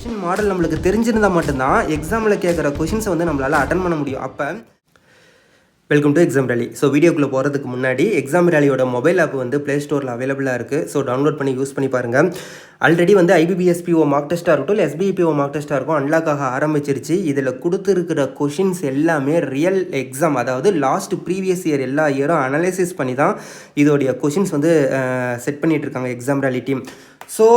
Question model நம்மளுக்கு தெரிஞ்சிருந்தால் மட்டும்தான் எக்ஸாமில் கேட்குற கொஷின்ஸை வந்து நம்மளால் அட்டன் பண்ண முடியும். அப்போ welcome to exam rally. So வீடியோக்குள்ளே போகிறதுக்கு முன்னாடி எக்ஸாம் ரேலியோட மொபைல் ஆப் வந்து ப்ளே ஸ்டோரில் அவைலபிளாக இருக்குது. ஸோ டவுன்லோட் பண்ணி யூஸ் பண்ணி பாருங்கள். ஆல்ரெடி வந்து IBPSPO மார்க் டெஸ்ட்டாக இருக்கட்டும் இல்லை SBIPO மார்க் டெஸ்ட்டாக இருக்கும் அன்லாக் ஆக ஆரம்பிச்சிருச்சு. இதில் கொடுத்துருக்கிற கொஷின்ஸ் எல்லாமே ரியல் எக்ஸாம், அதாவது லாஸ்ட் ப்ரீவியஸ் இயர் எல்லா இயரும் அனலைசிஸ் பண்ணி தான் இதோடைய கொஷின்ஸ் வந்து செட் பண்ணிகிட்ருக்காங்க எக்ஸாம் ரேலி டீம். ஸோ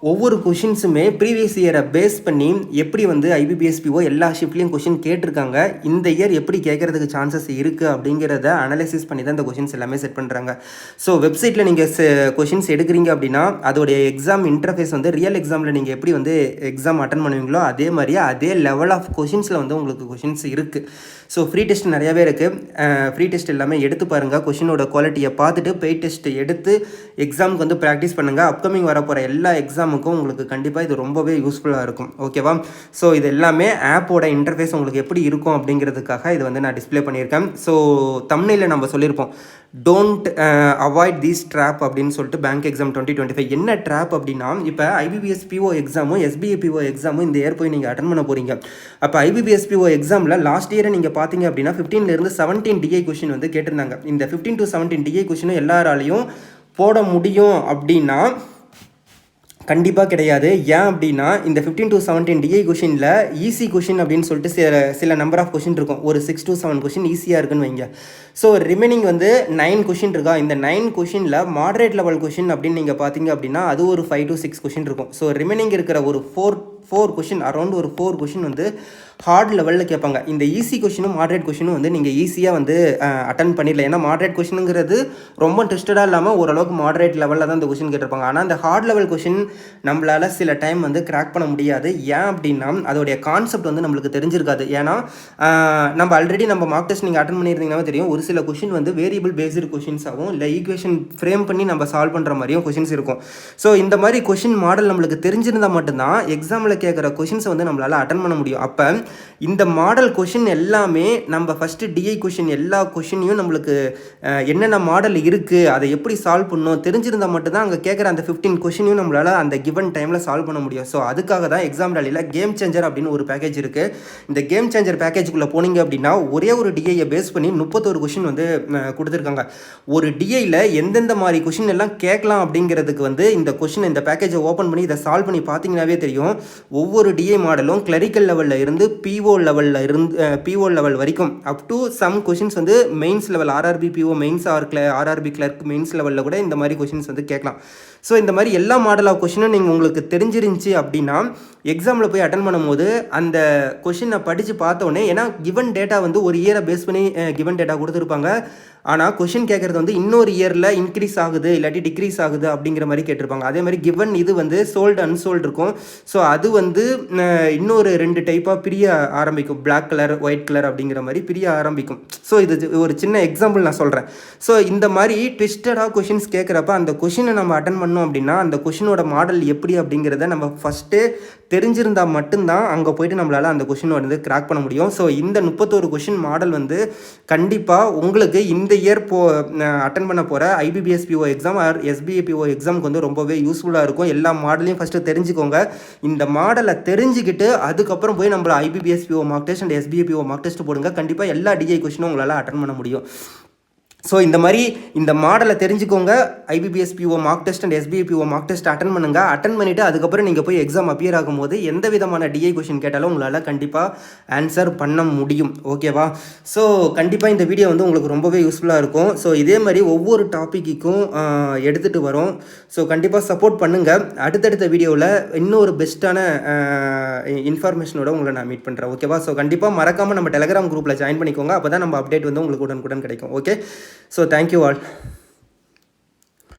ஒவ்வொரு கொஷின்ஸுமே ப்ரீவியஸ் இயரை பேஸ் பண்ணி எப்படி வந்து IBPSPO எல்லா ஷிஃப்ட்லேயும் கொஷின் கேட்டிருக்காங்க, இந்த இயர் எப்படி கேட்குறதுக்கு சான்சஸ் இருக்குது அப்படிங்கிறத அனலைசிஸ் பண்ணி தான் இந்த கொஷின்ஸ் எல்லாமே செட் பண்ணுறாங்க. ஸோ வெப்சைட்டில் நீங்கள் கொஷின்ஸ் எடுக்கிறீங்க அப்படின்னா அதோடைய எக்ஸாம் இன்டர்ஃபேஸ் வந்து ரியல் எக்ஸாமில் நீங்கள் எப்படி வந்து எக்ஸாம் அட்டன் பண்ணுவீங்களோ அதே மாதிரியே அதே லெவல் ஆஃப் கொஷின்ஸில் வந்து உங்களுக்கு கொஷின்ஸ் இருக்குது. ஸோ ஃப்ரீ டெஸ்ட் நிறையாவே இருக்குது. ஃப்ரீ டெஸ்ட் எல்லாமே எடுத்து பாருங்கள். கொஷினோட குவாலிட்டியை பார்த்துட்டு பெய்ட் டெஸ்ட் எடுத்து எக்ஸாமுக்கு வந்து ப்ராக்டிஸ் பண்ணுங்கள். அப்கமிங் வரப்போகிற எல்லா எக்ஸாமுக்கும் உங்களுக்கு கண்டிப்பாக இது ரொம்பவே யூஸ்ஃபுல்லாக இருக்கும். ஓகேவா? ஸோ இது எல்லாமே ஆப்போட இன்டர்ஃபேஸ் உங்களுக்கு எப்படி இருக்கும் அப்படிங்கிறதுக்காக இது வந்து நான் டிஸ்பிளே பண்ணியிருக்கேன். ஸோ தம்ப்நெயில்ல நம்ம சொல்லியிருப்போம் டோன்ட் அவாய்ட் தீஸ் ட்ராப் அப்படின்னு சொல்லிட்டு பேங்க் எக்ஸாம் 2025. என்ன ட்ராப் அப்படின்னா, இப்போ IBPSPO எக்ஸாமும் SBIPO எக்ஸாமும் இந்த இயர் போய் நீங்கள் அட்டன் பண்ண போகிறீங்க. அப்போ IBPSPO எக்ஸாமில் லாஸ்ட் இயரை நீங்கள் பார்த்தீங்க அப்படின்னா 15லேருந்து 17 DI கொஷின் வந்து கேட்டிருந்தாங்க. இந்த 15 to 17 DI கொஷினும் எல்லாராலையும் போட முடியும் அப்படின்னா கண்டிப்பாக கிடையாது. ஏன் அப்படின்னா இந்த 15 to 17 DI கொஷினில் ஈஸி கொஷின் அப்படின்னு சொல்லிட்டு சில நம்பர் ஆஃப் கொஷின் இருக்கும். ஒரு 6 to 7 கொஷின் ஈஸியாக இருக்குன்னு வைங்க. ஸோ ரிமைனிங் வந்து 9 கொஷின் இருக்கா. இந்த 9 கொஷினில் மாடரேட் லெவல் கொஷின் அப்படின்னு நீங்கள் பார்த்தீங்க அப்படின்னா அது ஒரு 5 to 6 கொஷின் இருக்கும். ஸோ ரிமைனிங் இருக்கிற ஒரு 4 கொஷின், அரௌண்ட் ஒரு 4 கொஷின் வந்து ஹார்ட் லெவலில் கேட்பாங்க. இந்த ஈஸி கொஷினும் மாடரேட் கொஷினும் வந்து நீங்கள் ஈஸியாக வந்து அட்டன் பண்ணிடலாம். ஏன்னா மாடரேட் கொஷினுங்கிறது ரொம்ப டெஸ்டடாக இல்லாமல் ஓரளவுக்கு மாடரேட் லெவலில் தான் இந்த கொஷின் கேட்டிருப்பாங்க. ஆனால் அந்த ஹார்ட் லெவல் கொஷின் நம்மளால் சில டைம் வந்து கிராக் பண்ண முடியாது. ஏன் அப்படின்னா அதோடைய கான்செப்ட் வந்து நம்மளுக்கு தெரிஞ்சிருக்காது. ஏன்னா நம்ம ஆல்ரெடி நம்ம மார்க் டெஸ்ட் நீங்கள் அட்டன் பண்ணியிருந்தீங்கன்னா தெரியும், ஒரு சில கொஷின் வந்து வேரியபிள் பேஸ்டு கொஷின்ஸாகவும் இல்லை ஈக்குவேஷன் ஃப்ரேம் பண்ணி நம்ம சால்வ் பண்ணுற மாதிரியும் கொஷின்ஸ் இருக்கும். ஸோ இந்த மாதிரி கொஷின் மாடல் நம்மளுக்கு தெரிஞ்சிருந்தால் மட்டும்தான் எக்ஸாமில் கேட்குற கொஷின்ஸை வந்து நம்மளால் அட்டன் பண்ண முடியும். அப்போ இந்த மாடல் கொஷின் எல்லாமே நம்ம ஃபஸ்ட்டு DI கொஷின் எல்லா கொஷினையும் நம்மளுக்கு என்னென்ன மாடல் இருக்குது அதை எப்படி சால்வ் பண்ணணும் தெரிஞ்சிருந்தால் மட்டும்தான் அங்கே கேட்குற அந்த 15 கொஷினையும் நம்மளால் அந்த கிவன் டைமில் சால்வ் பண்ண முடியும். ஸோ அதுக்காக தான் எக்ஸாம் ரேலியில் கேம் சேஞ்சர் அப்படின்னு ஒரு பேக்கேஜ் இருக்குது. இந்த கேம் சேஞ்சர் பேக்கேஜுக்குள்ளே போனீங்க அப்படின்னா ஒரே ஒரு DIயை பேஸ் பண்ணி 31 கொஷின் வந்து கொடுத்துருக்காங்க. ஒரு DIயில் எந்தெந்த மாதிரி கொஷின் எல்லாம் கேட்கலாம் அப்படிங்கிறதுக்கு வந்து இந்த பேக்கேஜை ஓப்பன் பண்ணி இதை சால்வ் பண்ணி பார்த்தீங்கன்னாவே தெரியும். ஒவ்வொரு DI மாடலும் கிளரிக்கல் லெவலில் இருந்து PO லெவல் வரைக்கும் அப் டு சம் கொஷின்ஸ் வந்து mains level RRB PO mains RRB clerk mains லெவலில் கூட இந்த மாதிரி கொஷின்ஸ் வந்து கேட்கலாம். ஸோ இந்த மாதிரி எல்லா மாடல் ஆஃப் கொஷினும் நீங்கள் உங்களுக்கு தெரிஞ்சிருந்துச்சி அப்படின்னா எக்ஸாமில் போய் அட்டன் பண்ணும்போது அந்த கொஷினை படித்து பார்த்தோன்னே, ஏன்னா கிவன் டேட்டா வந்து ஒரு இயரை பேஸ் பண்ணி கிவன் டேட்டா கொடுத்துருப்பாங்க. ஆனால் கொஷின் கேட்குறது வந்து இன்னொரு இயரில் இன்க்ரீஸ் ஆகுது இல்லாட்டி டிக்ரீஸ் ஆகுது அப்படிங்கிற மாதிரி கேட்டிருப்பாங்க. அதே மாதிரி கிவன் இது வந்து சோல்டு அன்சோல்டு இருக்கும். ஸோ அது வந்து இன்னொரு 2 டைப்பாக பிரிய ஆரம்பிக்கும், பிளாக் கலர் ஒயிட் கலர் அப்படிங்கிற மாதிரி பிரிய ஆரம்பிக்கும். ஸோ இது ஒரு சின்ன எக்ஸாம்பிள் நான் சொல்கிறேன். ஸோ இந்த மாதிரி ட்விஸ்டடாக கொஷின்ஸ் கேட்குறப்ப அந்த கொஷினை நம்ம அட்டன் பண்ணோம் அப்படின்னா அந்த கொஷினோட மாடல் எப்படி அப்படிங்கிறத நம்ம ஃபஸ்ட்டே தெரிஞ்சிருந்தால் மட்டும்தான் அங்கே போய்ட்டு நம்மளால் அந்த கொஷினை வந்து கிராக் பண்ண முடியும். ஸோ இந்த 31 கொஷின் மாடல் வந்து கண்டிப்பாக உங்களுக்கு இந்த இயர் அட்டன் பண்ண போகிற IBPSPO எக்ஸாம் ஆர் SBIPO எக்ஸாமுக்கு வந்து ரொம்பவே யூஸ்ஃபுல்லாக இருக்கும். எல்லா மாடலையும் ஃபஸ்ட்டு தெரிஞ்சுக்கோங்க. இந்த மாடலை தெரிஞ்சுக்கிட்டு அதுக்கப்புறம் போய் நம்மள IBPSPO mark test and SBIPO mark test போடுங்க. கண்டிப்பாக எல்லா DI கொஷினும் உங்களால் அட்டன் பண்ண முடியும். ஸோ இந்த மாதிரி இந்த மாடலை தெரிஞ்சுக்கோங்க. IBPSPO mark test and SBIPO mark test attend பண்ணுங்கள். அட்டன் பண்ணிவிட்டு அதுக்கப்புறம் நீங்கள் போய் எக்ஸாம் அப்பியர் ஆகும்போது எந்த விதமான DI கொஷின் கேட்டாலும் உங்களால் கண்டிப்பாக ஆன்சர் பண்ண முடியும். ஓகேவா? ஸோ கண்டிப்பாக இந்த வீடியோ வந்து உங்களுக்கு ரொம்பவே யூஸ்ஃபுல்லாக இருக்கும். ஸோ இதே மாதிரி ஒவ்வொரு டாப்பிக்கும் எடுத்துகிட்டு வரோம். ஸோ கண்டிப்பாக சப்போர்ட் பண்ணுங்கள். அடுத்தடுத்த வீடியோவில் இன்னொரு பெஸ்ட்டான இன்ஃபர்மேஷனோட உங்களை நான் மீட் பண்ணுறேன். ஓகேவா? ஸோ கண்டிப்பாக மறக்காமல் நம்ம டெலகிராம் குரூப்பில் ஜாயின் பண்ணிக்கோங்க. அப்போ தான் நம்ம அப்டேட் வந்து உங்களுக்கு உடனுக்குடன் கிடைக்கும். Okay? So thank you all.